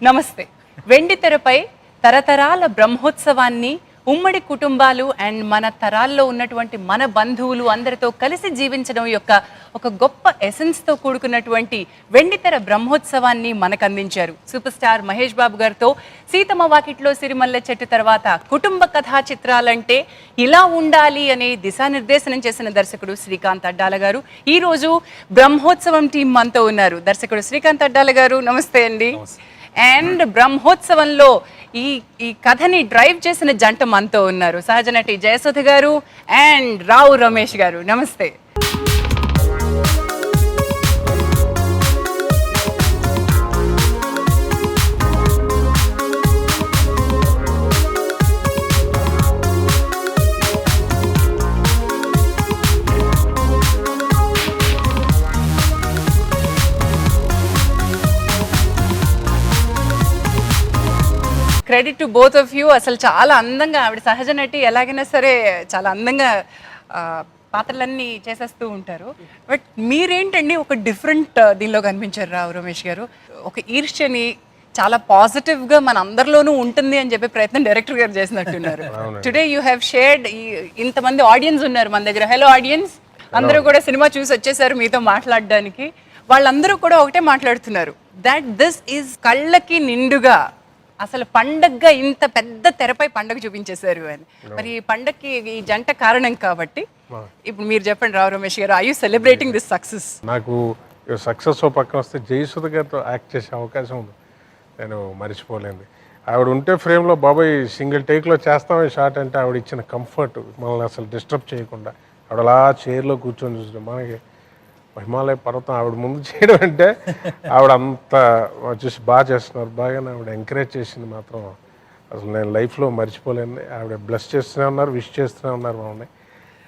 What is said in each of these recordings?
నమస్తే. వెండి తెరపై తరతరాల బ్రహ్మోత్సవాన్ని ఉమ్మడి కుటుంబాలు అండ్ మన తరాల్లో ఉన్నటువంటి మన బంధువులు అందరితో కలిసి జీవించడం యొక్క ఒక గొప్ప ఎసెన్స్తో కూడుకున్నటువంటి వెండితెర బ్రహ్మోత్సవాన్ని మనకు అందించారు సూపర్ స్టార్ మహేష్ బాబు గారితో. సీతమ్మ వాకిట్లో సిరిమల్లె చెట్టు తర్వాత కుటుంబ కథా చిత్రాలంటే ఇలా ఉండాలి అనే దిశానిర్దేశనం చేసిన దర్శకుడు శ్రీకాంత్ అడ్డాల గారు ఈరోజు బ్రహ్మోత్సవం టీం మనతో ఉన్నారు. దర్శకుడు శ్రీకాంత్ అడ్డాల గారు నమస్తే అండి. అండ్ బ్రహ్మోత్సవంలో ఈ కథని డ్రైవ్ చేసిన జంట మనతో ఉన్నారు. సహజ నటి జయసుధ గారు అండ్ రావు రమేష్ గారు నమస్తే. Credit to both of you. అసలు చాలా అందంగా ఆవిడ సహజ నటి, ఎలాగైనా సరే చాలా అందంగా పాత్రలన్నీ చేసేస్తూ ఉంటారు. బట్ మీరేంటండి ఒక డిఫరెంట్ దీనిలో కనిపించారు రావు రమేష్ గారు. ఒక ఈర్ష్యని చాలా పాజిటివ్గా మన అందరిలోనూ ఉంటుంది అని చెప్పే ప్రయత్నం డైరెక్టర్ గారు చేసినట్టున్నారు. టుడే యూ హ్యావ్ షేర్డ్, ఇంతమంది ఆడియన్స్ ఉన్నారు మన దగ్గర. హలో ఆడియన్స్, అందరూ కూడా సినిమా చూసి వచ్చేసారు మీతో మాట్లాడడానికి. వాళ్ళందరూ కూడా ఒకటే మాట్లాడుతున్నారు, దట్ దిస్ ఈజ్ కళ్ళకి నిండుగా అసలు పండగగా ఇంత పెద్ద తెరపై పండగ చూపించేశారు అని. మరి ఈ పండగకి ఈ జంట కారణం కాబట్టి ఇప్పుడు మీరు చెప్పండి రావు రమేష్ గారు, I you celebrating this success? నాకు సక్సెస్ పక్కన వస్తే జయసుధ గారితో యాక్ట్ చేసే అవకాశం ఉంది, నేను మర్చిపోలేంది. ఆవిడ ఉంటే ఫ్రేమ్లో బాబాయ్ సింగిల్ టేక్లో చేస్తామే షార్ట్ అంటే ఆవిడ ఇచ్చిన కంఫర్ట్ మనల్ని అసలు డిస్టర్బ్ చేయకుండా ఆవిడ అలా చైర్లో కూర్చొని చూసి మనకి హిమాలయ పర్వతం ఆవిడ ముందు చేయడం అంటే ఆవిడ అంత చూసి బాగా చేస్తున్నారు. బాగా ఆవిడ ఎంకరేజ్ చేసింది మాత్రం అసలు నేను లైఫ్లో మర్చిపోలేను. ఆవిడ బ్లెస్ చేస్తూనే ఉన్నారు, విష్ చేస్తూనే ఉన్నారు మమ్మల్ని.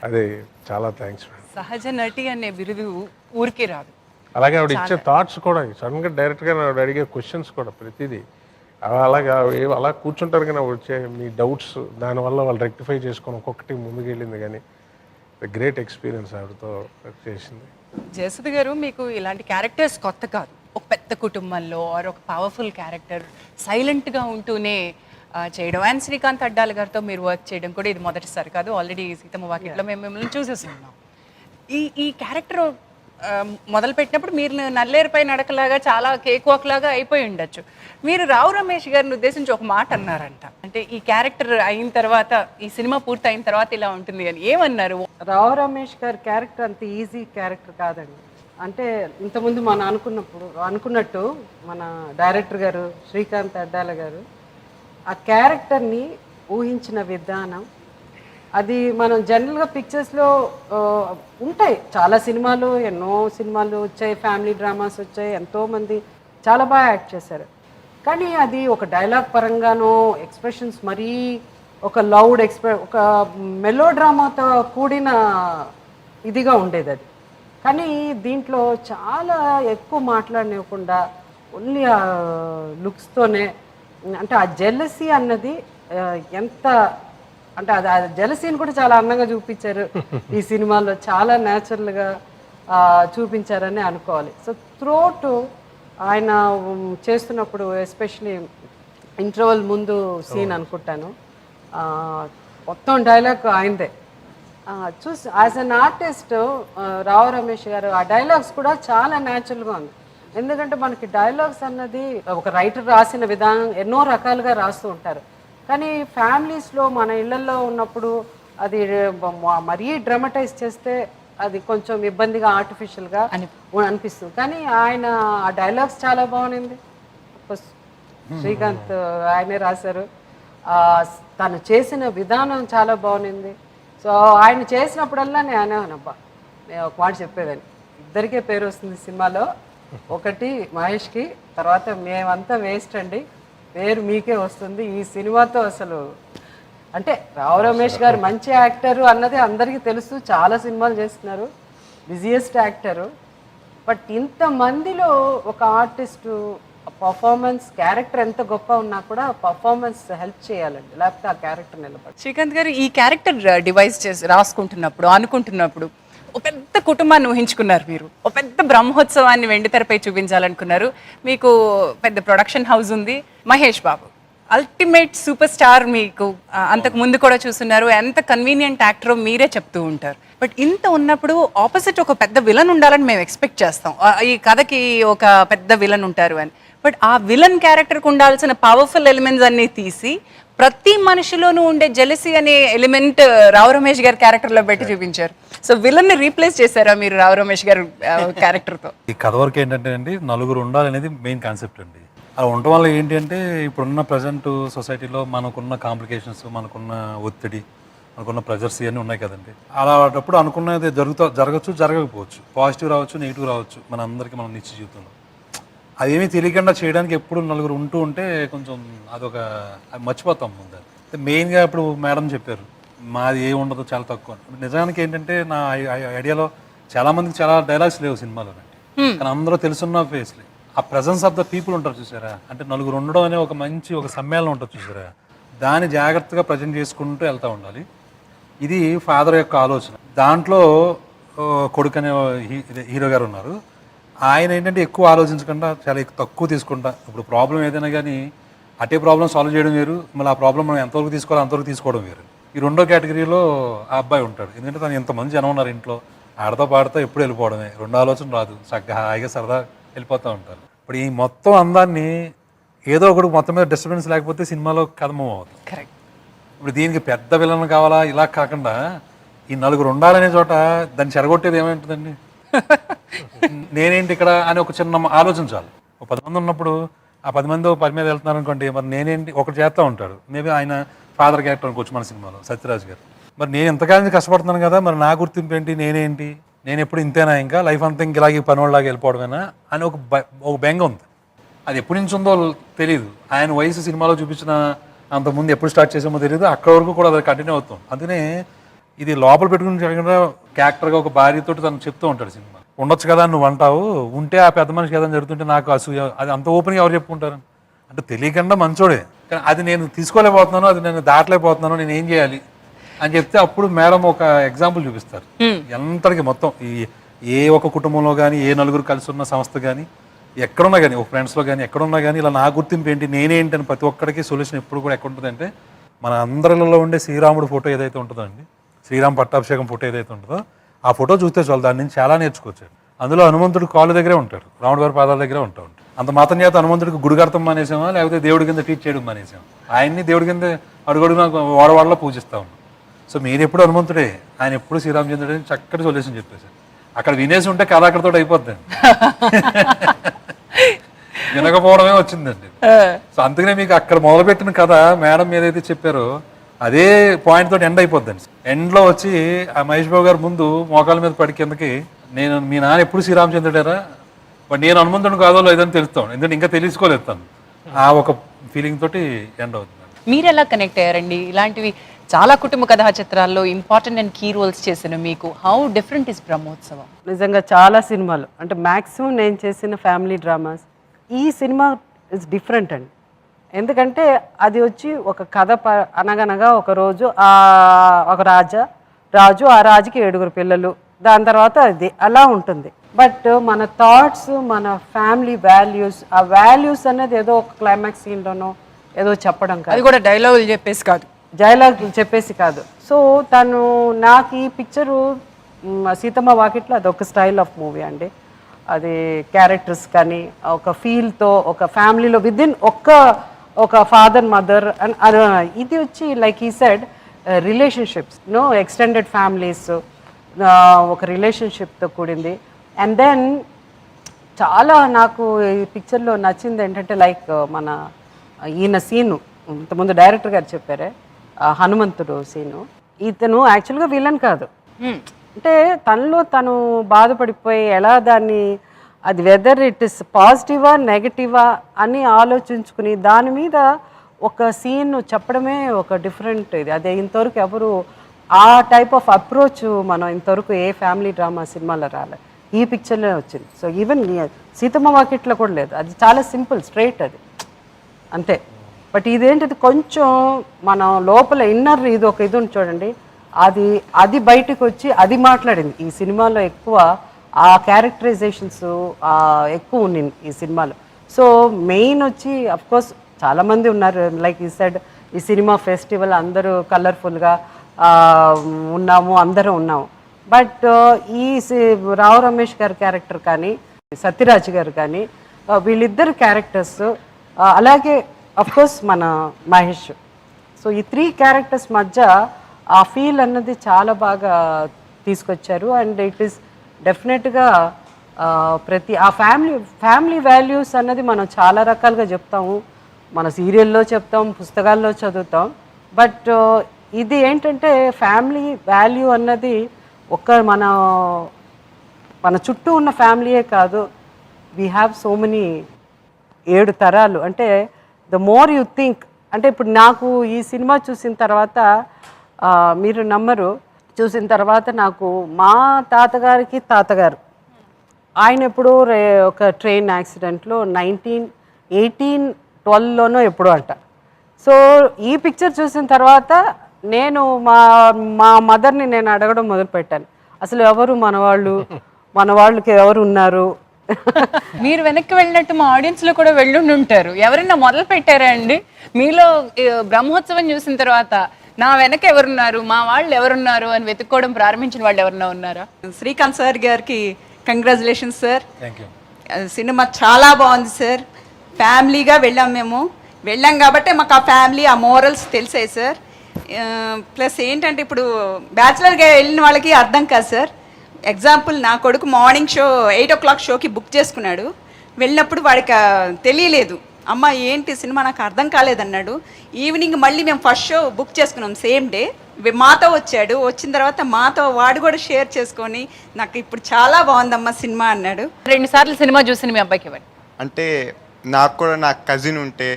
అది చాలా థ్యాంక్స్. సహజ నటి అనే బిరుదు ఊరికే రాదు. అలాగే ఆవిడ ఇచ్చే థాట్స్ కూడా సడన్గా డైరెక్ట్గా ఆవిడ అడిగే క్వశ్చన్స్ కూడా ప్రతిదీ అలాగా అలా కూర్చుంటారు. కానీ వచ్చే మీ డౌట్స్ దానివల్ల వాళ్ళు రెక్టిఫై చేసుకొని ఒక్కొక్కటి ముందుకు వెళ్ళింది. కానీ గ్రేట్ ఎక్స్పీరియన్స్ ఆవిడతో చేసింది. జయసుధ గారు, మీకు ఇలాంటి క్యారెక్టర్స్ కొత్త కాదు. ఒక పెద్ద కుటుంబంలో ఆర్ ఒక పవర్ఫుల్ క్యారెక్టర్ సైలెంట్గా ఉంటూనే చేయడం. అండ్ శ్రీకాంత్ అడ్డాల గారితో మీరు వర్క్ చేయడం కూడా ఇది మొదటిసారి కాదు. ఆల్రెడీ సీతమ్మ వాకిట్లో మేము మిమ్మల్ని చూసేస్తున్నాం. ఈ క్యారెక్టర్ మొదలుపెట్టినప్పుడు మీరు నల్లేరుపై నడకలాగా చాలా కేక్ వాక్ లాగా అయిపోయి ఉండొచ్చు. మీరు రావు రమేష్ గారిని ఉద్దేశించి ఒక మాట అన్నారంట, అంటే ఈ క్యారెక్టర్ అయిన తర్వాత, ఈ సినిమా పూర్తి అయిన తర్వాత ఇలా ఉంటుంది అని. ఏమన్నారు? రావు రమేష్ గారి క్యారెక్టర్ అంత ఈజీ క్యారెక్టర్ కాదండి. అంటే ఇంతకుముందు మనం అనుకున్నట్టు మన డైరెక్టర్ గారు శ్రీకాంత్ అడ్డాల గారు ఆ క్యారెక్టర్ని ఊహించిన విధానం, అది మనం జనరల్గా పిక్చర్స్లో ఉంటాయి. చాలా సినిమాలు, ఎన్నో సినిమాలు వచ్చాయి, ఫ్యామిలీ డ్రామాస్ వచ్చాయి, ఎంతోమంది చాలా బాగా యాక్ట్ చేశారు. కానీ అది ఒక డైలాగ్ పరంగానో ఎక్స్ప్రెషన్స్ మరీ ఒక లౌడ్ ఒక మెలో డ్రామాతో కూడిన ఇదిగా ఉండేది అది. కానీ దీంట్లో చాలా ఎక్కువ మాట్లాడనివ్వకుండా ఓన్లీ ఆ లుక్స్తోనే, అంటే ఆ జెలసీ అన్నది ఎంత అంటే అది ఆ జలసీని కూడా చాలా అందంగా చూపించారు ఈ సినిమాలో. చాలా న్యాచురల్గా చూపించారని అనుకోవాలి. సో త్రోట్ ఆయన చేస్తున్నప్పుడు, ఎస్పెషలీ ఇంటర్వల్ ముందు సీన్ అనుకుంటాను, మొత్తం డైలాగ్ ఆయనదే. చూసి as an artist Rao Ramesh గారు ఆ డైలాగ్స్ కూడా చాలా న్యాచురల్గా ఉంది. ఎందుకంటే మనకి డైలాగ్స్ అన్నది ఒక రైటర్ రాసిన విధానం ఎన్నో రకాలుగా రాస్తూ ఉంటారు. కానీ ఫ్యామిలీస్లో మన ఇళ్లలో ఉన్నప్పుడు అది మరీ డ్రామటైజ్ చేస్తే అది కొంచెం ఇబ్బందిగా, ఆర్టిఫిషియల్గా అనిపిస్తుంది. కానీ ఆయన ఆ డైలాగ్స్ చాలా బాగుంది. శ్రీకాంత్ ఆయనే రాశారు. తను చేసిన విధానం చాలా బాగుంది. సో ఆయన చేసినప్పుడల్లా నేను అనేవానబ్బా, నేను ఒక మాట చెప్పేదాన్ని, ఇద్దరికే పేరు వస్తుంది సినిమాలో, ఒకటి మహేష్కి, తర్వాత మేమంతా వేస్ట్ అండి, పేరు మీకే వస్తుంది ఈ సినిమాతో. అసలు అంటే రావు రమేష్ గారు మంచి యాక్టరు అన్నది అందరికీ తెలుసు, చాలా సినిమాలు చేస్తున్నారు, బిజియెస్ట్ యాక్టరు. బట్ ఇంతమందిలో ఒక ఆర్టిస్టు పర్ఫార్మెన్స్, క్యారెక్టర్ ఎంత గొప్ప ఉన్నా కూడా పర్ఫార్మెన్స్ హెల్ప్ చేయాలండి, లేకపోతే ఆ క్యారెక్టర్ నిలబడి. శ్రీకాంత్ గారు, ఈ క్యారెక్టర్ డివైస్ చేసి రాసుకుంటున్నప్పుడు, అనుకుంటున్నప్పుడు ఒక పెద్ద కుటుంబాన్ని ఊహించుకున్నారు మీరు, ఒక పెద్ద బ్రహ్మోత్సవాన్ని వెండితెరపై చూపించాలనుకున్నారు. మీకు పెద్ద ప్రొడక్షన్ హౌస్ ఉంది. Mahesh Babu ultimate super star, మీకు అంతకు ముందు కూడా చూస్తున్నారు, ఎంత కన్వీనియంట్ యాక్టరో మీరే చెప్తూ ఉంటారు. బట్ ఇంత ఉన్నప్పుడు ఆపోజిట్ ఒక పెద్ద విలన్ ఉండాలని మేము ఎక్స్పెక్ట్ చేస్తాం, ఈ కథకి ఒక పెద్ద విలన్ ఉంటారు అని. బట్ ఆ విలన్ క్యారెక్టర్కి ఉండాల్సిన పవర్ఫుల్ ఎలిమెంట్స్ అన్నీ తీసి ప్రతి మనిషిలోనూ ఉండే జెలసీ అనే ఎలిమెంట్ రావు రమేష్ గారి క్యారెక్టర్లో పెట్టి చూపించారు. సో విలన్ని రీప్లేస్ చేశారా మీరు రావు రమేష్ గారి క్యారెక్టర్తో? ఈ కథ వరకు ఏంటంటే అండి, నలుగురు ఉండాలనేది మెయిన్ కాన్సెప్ట్ అండి. అలా ఉండటం వల్ల ఏంటి అంటే, ఇప్పుడున్న ప్రజెంట్ సొసైటీలో మనకున్న కాంప్లికేషన్స్, మనకున్న ఒత్తిడి, మనకున్న ప్రెజర్స్ ఇవన్నీ ఉన్నాయి కదండి. అలాంటప్పుడు అనుకున్నది జరగచ్చు, జరగకపోవచ్చు, పాజిటివ్ రావచ్చు, నెగిటివ్ రావచ్చు, మన అందరికీ మన నిత్య జీవితంలో. అదేమీ తెలియకుండా చేయడానికి ఎప్పుడు నలుగురు ఉంటూ ఉంటే కొంచెం అదొక మర్చిపోతాం ముందు. మెయిన్గా ఇప్పుడు మేడం చెప్పారు, మాది ఏ ఉండదు, చాలా తక్కువ. నిజానికి ఏంటంటే నా ఐడియాలో చాలామందికి చాలా డైలాగ్స్ లేవు సినిమాలో, కానీ అందరూ తెలుసున్న ఫేస్లే. ఆ ప్రెజెన్స్ ఆఫ్ ద పీపుల్ ఉంటారు చూసారా, అంటే నలుగురు ఉండడం అనే ఒక మంచి ఒక సమ్మేళనం ఉంటుంది చూసారా, దాన్ని జాగ్రత్తగా ప్రజెంట్ చేసుకుంటూ వెళ్తూ ఉండాలి. ఇది ఫాదర్ యొక్క ఆలోచన. దాంట్లో కొడుకు అనే హీరో గారు ఉన్నారు. ఆయన ఏంటంటే ఎక్కువ ఆలోచించకుండా చాలా తక్కువ తీసుకుంటా. ఇప్పుడు ప్రాబ్లం ఏదైనా కానీ అటే ప్రాబ్లం సాల్వ్ చేయడం వేరు, మళ్ళీ ఆ ప్రాబ్లం మనం ఎంతవరకు తీసుకోవాలో అంతవరకు తీసుకోవడం వేరు. ఈ రెండో కేటగిరీలో ఆ అబ్బాయి ఉంటాడు. ఎందుకంటే తను ఎంతమంది జనం ఉన్నారు ఇంట్లో, ఆడతా పాడతా ఎప్పుడు వెళ్ళిపోవడమే, రెండో ఆలోచన రాదు, చక్కగా హాయిగా సరదా వెళ్ళిపోతూ ఉంటారు. ఇప్పుడు ఈ మొత్తం అందాన్ని ఏదో ఒకటి మొత్తం మీద డిస్టర్బెన్స్ లేకపోతే సినిమాలో కథమం అవుతుంది. కరెక్ట్. ఇప్పుడు దీనికి పెద్ద విలన్ కావాలా ఇలా కాకుండా ఈ నలుగురు ఉండాలనే చోట దాన్ని చెరగొట్టేది ఏమైంటుందండి? నేనేంటి ఇక్కడ అని ఒక చిన్న ఆలోచన చాలు. ఒక 10 మంది ఉన్నప్పుడు ఆ 10 మంది 10 మీద వెళ్తున్నారు అనుకోండి, మరి నేనేంటి ఒకటి చేస్తూ ఉంటాడు. మేబీ ఆయన ఫాదర్ క్యారెక్టర్ అనుకోవచ్చు మన సినిమాలో, సత్యరాజ్ గారు. మరి నేను ఎంతకాలం కష్టపడుతున్నాను కదా, మరి నా గుర్తింపు ఏంటి, నేనేంటి, నేను ఎప్పుడు ఇంతేనా, ఇంకా లైఫ్ అంతా ఇంక ఇలాగే పనివాళ్ళలాగా వెళ్ళిపోవడమేనా అని ఒక బెంగ ఉంది. అది ఎప్పటి నుంచి ఉందో తెలియదు. ఆయన వయసు సినిమాలో చూపించిన అంతకుముందు ఎప్పుడు స్టార్ట్ చేసామో తెలియదు, అక్కడ వరకు కూడా అది కంటిన్యూ అవుతుంది. అందుకనే ఇది లోపల పెట్టుకుని జరగకుండా క్యారెక్టర్గా ఒక భార్యతో తను చెప్తూ ఉంటాడు సినిమా. ఉండొచ్చు కదా నువ్వు అంటావు, ఉంటే ఆ పెద్ద మనిషికి ఏదైనా జరుగుతుంటే నాకు అసూయ, అది అంత ఓపెన్గా ఎవరు చెప్పుకుంటారు అంటే తెలియకుండా మంచోడే, కానీ అది నేను తీసుకోలేకపోతున్నాను, అది నేను దాటలేకపోతున్నాను, నేను ఏం చేయాలి అని చెప్తే అప్పుడు మేడం ఒక ఎగ్జాంపుల్ చూపిస్తారు. ఎంతటికి మొత్తం ఏ ఒక కుటుంబంలో కానీ, ఏ నలుగురు కలిసి ఉన్న సంస్థ కానీ, ఎక్కడున్నా కానీ, ఒక ఫ్రెండ్స్లో కానీ ఎక్కడున్నా కానీ ఇలా నా గుర్తింపు ఏంటి, నేనేంటి అని ప్రతి ఒక్కడికి సొల్యూషన్ ఎప్పుడు కూడా ఎక్కడ ఉంటుందంటే, మన అందరిలో ఉండే శ్రీరాముడు ఫోటో ఏదైతే ఉంటుందో అండి, శ్రీరామ్ పట్టాభిషేకం ఫోటో ఏదైతే ఉంటుందో ఆ ఫోటో చూస్తే చాలు, దాని నుంచి చాలా నేర్చుకోవచ్చు. అందులో హనుమంతుడు కాళ్ళ దగ్గరే ఉంటాడు, రాముడు గారి పాదాల దగ్గరే ఉంటాడు. అంత మాత్రం చేత హనుమంతుడికి గుడి కడతాం మానేసామా, లేకపోతే దేవుడి కింద ట్రీట్ చేయడం మానేసాం, ఆయన్ని దేవుడి కింద అడుగడుగునా వాడవాడలో పూజిస్తా ఉన్నాం. సో మీరు ఎప్పుడు హనుమంతుడే, ఆయన ఎప్పుడు శ్రీరామచంద్రుడే అని చక్కటి సొల్యూషన్ చెప్పేశారు. అక్కడ వినేసి ఉంటే కథ అక్కడితో అయిపోద్దండి. వినకపోవడమే వచ్చిందండి. సో అందుకనే మీకు అక్కడ మొదలుపెట్టిన కథ మేడం ఏదైతే చెప్పారో అదే పాయింట్ తోటి ఎండ్ అయిపోద్దండి. ఎండ్లో వచ్చి ఆ మహేష్ బాబు గారు ముందు మోకాల మీద పడి కిందకి, నేను మీ నాన్న ఎప్పుడు శ్రీరామచంద్రుడారా, బట్ నేను హనుమంతుడు కాదో లేదని తెలుస్తాను, ఎందుకంటే ఇంకా తెలుసుకోలేదు తను. ఆ ఒక ఫీలింగ్ తోటి ఎండ్ అవుతుంది. మీరు ఎలా కనెక్ట్ అయ్యారండి ఇలాంటివి చాలా కుటుంబ కథా చిత్రాల్లో ఇంపార్టెంట్ అండ్ కీ రోల్స్ చేసిన మీకు? How different is Brahmotsavam? నిజంగా చాలా సినిమాలు అంటే మ్యాక్సిమం నేను చేసిన ఫ్యామిలీ డ్రామాస్, ఈ సినిమా ఇస్ డిఫరెంట్ అండి. ఎందుకంటే అది వచ్చి ఒక కథ అనగనగా ఒక రోజు ఒక రాజు, ఆ రాజుకి 7 పిల్లలు, దాని తర్వాత అది అలా ఉంటుంది. బట్ మన థాట్స్, మన ఫ్యామిలీ వాల్యూస్, ఆ వాల్యూస్ అనేది ఏదో ఒక క్లైమాక్స్ సీన్లోనో ఏదో చెప్పడం కాదు, అది కూడా డైలాగులు చెప్పేసి కాదు. సో తను నాకు ఈ పిక్చరు సీతమ్మ వాకిట్లో అదొక స్టైల్ ఆఫ్ మూవీ అండి. అది క్యారెక్టర్స్ కానీ ఒక ఫీల్తో, ఒక ఫ్యామిలీలో విదిన్ ఒక ఫాదర్ మదర్ అండ్ ఇది వచ్చి లైక్ ఈ సెడ్ రిలేషన్షిప్స్, ఎక్స్టెండెడ్ ఫ్యామిలీస్, ఒక రిలేషన్షిప్తో కూడింది. అండ్ దెన్ చాలా నాకు ఈ పిక్చర్లో నచ్చింది ఏంటంటే లైక్ మన ఈయన సీను, ఇంతకుముందు డైరెక్టర్ గారు చెప్పారే హనుమంతుడు సీను, ఇతను యాక్చువల్గా విలన్ కాదు, అంటే తనలో తను బాధపడిపోయి ఎలా దాన్ని, అది వెదర్ ఇట్ ఇస్ పాజిటివా నెగటివా అని ఆలోచించుకుని దాని మీద ఒక సీన్ చెప్పడమే ఒక డిఫరెంట్ ఇది. అదే ఇంతవరకు ఎవరు ఆ టైప్ ఆఫ్ అప్రోచ్ మనం ఇంతవరకు ఏ ఫ్యామిలీ డ్రామా సినిమాలో రాలేదు, ఈ పిక్చర్లో వచ్చింది. సో ఈవెన్ సీతమ్మ వాకిట్లో కూడా లేదు, అది చాలా సింపుల్ స్ట్రైట్ అది అంతే. బట్ ఇదేంటిది కొంచెం మనం లోపల ఇన్నర్ ఇది ఒక ఇది ఉంది చూడండి, అది బయటకు వచ్చి అది మాట్లాడింది ఈ సినిమాలో ఎక్కువ. ఆ క్యారెక్టరైజేషన్స్ ఎక్కువ ఉన్నాయి ఈ సినిమాలో. సో మెయిన్ వచ్చి అఫ్కోర్స్ చాలామంది ఉన్నారు, లైక్ ఈ సెడ్ ఈ సినిమా ఫెస్టివల్ అందరూ కలర్ఫుల్గా ఉన్నాము, అందరూ ఉన్నాము. బట్ ఈ రావు రమేష్ గారి క్యారెక్టర్ కానీ సత్యరాజ్ గారు కానీ వీళ్ళిద్దరు క్యారెక్టర్స్, అలాగే అఫ్కోర్స్ మన మహేష్, సో ఈ 3 క్యారెక్టర్స్ మధ్య ఆ ఫీల్ అన్నది చాలా బాగా తీసుకొచ్చారు. అండ్ ఇట్ ఈస్ డెఫినెట్గా ప్రతి ఆ ఫ్యామిలీ వాల్యూస్ అన్నది మనం చాలా రకాలుగా చెప్తాము, మన సీరియల్లో చెప్తాం, పుస్తకాల్లో చదువుతాం. బట్ ఇది ఏంటంటే ఫ్యామిలీ వాల్యూ అన్నది మన చుట్టూ ఉన్న ఫ్యామిలీయే కాదు, వీ హ్యావ్ సో మెనీ 7 తరాలు. అంటే ద మోర్ యు థింక్, అంటే ఇప్పుడు నాకు ఈ సినిమా చూసిన తర్వాత మీరు నమ్మరు, చూసిన తర్వాత నాకు మా తాతగారికి తాతగారు ఆయన ఎప్పుడో ఒక ట్రైన్ యాక్సిడెంట్లో 1912లోనో ఎప్పుడో అంట. సో ఈ పిక్చర్ చూసిన తర్వాత నేను మా మదర్ని నేను అడగడం మొదలుపెట్టాను, అసలు ఎవరు మన వాళ్ళకి ఎవరు ఉన్నారు. మీరు వెనక్కి వెళ్ళినట్టు మా ఆడియన్స్ లో కూడా వెళ్ళుండి ఉంటారు. ఎవరైనా మొదలు పెట్టారా అండి మీలో బ్రహ్మోత్సవం చూసిన తర్వాత నా వెనక ఎవరున్నారు, మా వాళ్ళు ఎవరున్నారు అని వెతుక్కోవడం ప్రారంభించిన వాళ్ళు ఎవరన్నా ఉన్నారా? శ్రీకాంత్ సార్ గారికి congratulations sir. Thank you. Cinema చాలా బాగుంది సార్. ఫ్యామిలీగా వెళ్ళాం కాబట్టి మాకు ఆ ఫ్యామిలీ ఆ మోరల్స్ తెలిసాయి సార్. ప్లస్ ఏంటంటే ఇప్పుడు బ్యాచిలర్గా వెళ్ళిన వాళ్ళకి అర్థం కాదు సార్. ఎగ్జాంపుల్ నా కొడుకు మార్నింగ్ షో 8 o'clock షోకి బుక్ చేసుకున్నాడు. వెళ్ళినప్పుడు వాడికి తెలియలేదు, అమ్మ ఏంటి సినిమా నాకు అర్థం కాలేదన్నాడు. ఈవినింగ్ మళ్ళీ మేము ఫస్ట్ షో బుక్ చేసుకున్నాం సేమ్ డే, మాతో వచ్చాడు. వచ్చిన తర్వాత మాతో వాడు కూడా షేర్ చేసుకొని నాకు ఇప్పుడు చాలా బాగుందమ్మా సినిమా అన్నాడు. 2 సార్లు సినిమా చూసిన మీ అబ్బాయికి ఇవ్వండి. అంటే నాకు కూడా నా కజిన్ ఉంటే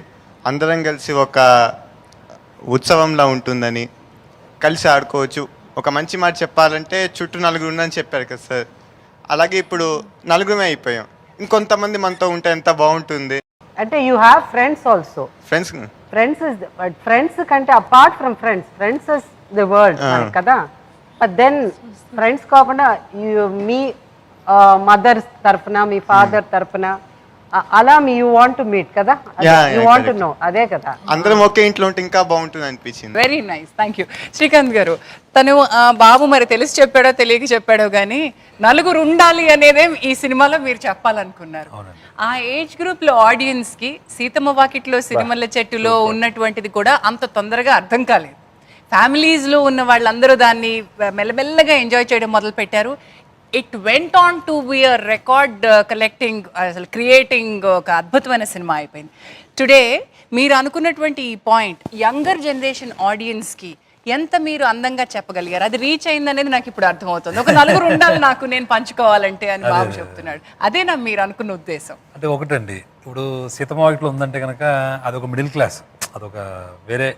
అందరం కలిసి ఒక ఉత్సవంలా ఉంటుందని, కలిసి ఆడుకోవచ్చు. ఒక మంచి మాట చెప్పాలంటే చుట్టూ 4 ఉందని చెప్పారు కదా సార్, అలాగే ఇప్పుడు 4 అయిపోయాం. ఇంకొంతమంది మనతో ఉంటే ఎంత బాగుంటుంది. అంటే you have friends also. Friends కంటే apart from friends is the world కదా. బట్ దెన్ ఫ్రెండ్స్ కాకుండా మీ మదర్ తరఫున, మీ ఫాదర్ తరఫున అలా యూ వాంట్ టు మీట్ కదా, యూ వాంట్ టు నో, అదే కదా. అందరం ఒకే ఇంట్లో ఉంటే ఇంకా బాగుంటుంది అనిపించింది. Very nice, thank you. Srikanth గారు, తను బాబు మరి తెలిసి చెప్పాడో తెలియక చెప్పాడో కానీ 4 ఉండాలి అనేదే ఈ సినిమాలో మీరు చెప్పాలనుకున్నారు. ఆ ఏజ్ గ్రూప్ లో ఆడియన్స్ కి సీతమ్మ వాకిట్లో సినిమాల చెట్టులో ఉన్నటువంటిది కూడా అంత తొందరగా అర్థం కాలేదు. ఫ్యామిలీస్ లో ఉన్న వాళ్ళందరూ దాన్ని మెల్లమెల్లగా ఎంజాయ్ చేయడం మొదలు పెట్టారు. It went on to be a record collecting, అసలు క్రియేటింగ్ ఒక అద్భుతమైన సినిమా అయిపోయింది. టుడే మీరు అనుకున్నటువంటి ఈ పాయింట్ యంగర్ జనరేషన్ ఆడియన్స్కి ఎంత మీరు అందంగా చెప్పగలిగారు, అది రీచ్ అయింది అనేది నాకు ఇప్పుడు అర్థమవుతుంది. ఒక 4 ఉండాలి నాకు నేను పంచుకోవాలంటే అని బాబు చెప్తున్నాడు. అదేనా మీరు అనుకున్న ఉద్దేశం? అంటే ఒకటండి, ఇప్పుడు సీతమ్మ వాకిట్లో ఉందంటే కనుక అదొక మిడిల్ క్లాస్, అదొక వేరే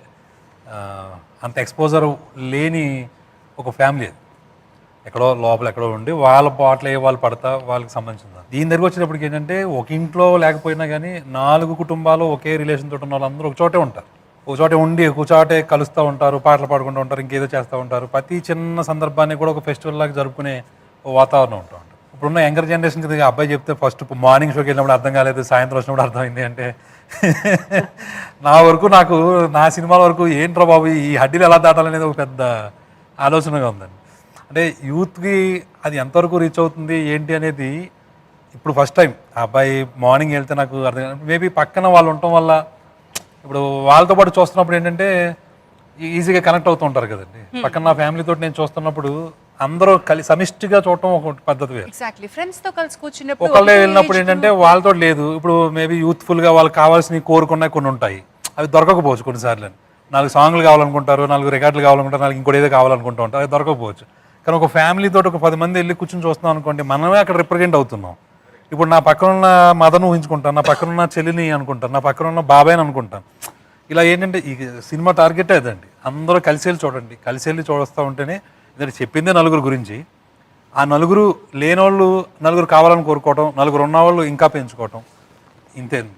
అంత ఎక్స్పోజర్ లేని ఒక ఫ్యామిలీ, అది ఎక్కడో లోపల ఎక్కడో ఉండి వాళ్ళ పాటలు వాళ్ళు పడతా వాళ్ళకి సంబంధించింది. దీని దగ్గర వచ్చేటప్పటికి ఏంటంటే ఒక ఇంట్లో లేకపోయినా కానీ 4 కుటుంబాలు ఒకే రిలేషన్ తోటి ఉన్న వాళ్ళందరూ ఒక చోటే ఉంటారు, ఒక చోటే ఉండి ఒక చోటే కలుస్తూ ఉంటారు, పాటలు పాడుకుంటూ ఉంటారు, ఇంకేదో చేస్తూ ఉంటారు. ప్రతి చిన్న సందర్భాన్ని కూడా ఒక ఫెస్టివల్ లాగా జరుపుకునే వాతావరణం ఉంటూ ఉంటుంది. ఇప్పుడున్న యంగర్ జనరేషన్కి అబ్బాయి చెప్తే ఫస్ట్ మార్నింగ్ షోకి వెళ్ళినప్పుడు అర్థం కాలేదు, సాయంత్రం వచ్చినప్పుడు అర్థమైంది అంటే నా వరకు నాకు నా సినిమాల వరకు ఏంట్రా బాబు ఈ హడ్డీలు ఎలా దాటాలనేది ఒక పెద్ద ఆలోచనగా ఉందండి. అంటే యూత్కి అది ఎంతవరకు రీచ్ అవుతుంది ఏంటి అనేది ఇప్పుడు ఫస్ట్ టైం ఆ అబ్బాయి మార్నింగ్ వెళ్తే నాకు అర్థం, మేబీ పక్కన వాళ్ళు ఉండటం వల్ల ఇప్పుడు వాళ్ళతో పాటు చూస్తున్నప్పుడు ఏంటంటే ఈజీగా కనెక్ట్ అవుతూ ఉంటారు కదండి. పక్కన నా ఫ్యామిలీతో నేను చూస్తున్నప్పుడు అందరూ సమిష్టిగా చూడటం ఒక పద్ధతి వేరు. ఒకళ్ళే వెళ్ళినప్పుడు ఏంటంటే వాళ్ళతో లేదు. ఇప్పుడు మేబీ యూత్ఫుల్గా వాళ్ళకి కావాల్సినవి కోరుకున్నాయి కొన్ని ఉంటాయి, అవి దొరకకపోవచ్చు కొన్నిసార్లు. 4 సాంగ్లు కావాలనుకుంటారు, 4 రికార్డులు కావాలనుకుంటారు, 4 ఇంకోటి ఏదో కావాలనుకుంటూ ఉంటారు, అది దొరకకపోవచ్చు. కానీ ఒక ఫ్యామిలీతో ఒక 10 మంది వెళ్ళి కూర్చొని చూస్తున్నాం అనుకోండి, మనమే అక్కడ రిప్రజెంట్ అవుతున్నాం. ఇప్పుడు నా పక్కన ఉన్న మదర్ని ఊహించుకుంటాను, నా పక్కన ఉన్న చెల్లిని అనుకుంటాను, నా పక్కన ఉన్న బాబాయ్ని అనుకుంటాను. ఇలా ఏంటంటే ఈ సినిమా టార్గెట్ అదండి, అందరూ కలిసి వెళ్ళి చూడండి, కలిసి వెళ్ళి చూస్తూ ఉంటేనే ఇది చెప్పిందే 4 గురించి. ఆ 4 లేనోళ్ళు 4 కావాలని కోరుకోవటం, 4 ఉన్నవాళ్ళు ఇంకా పెంచుకోవటం, ఇంతే అండి.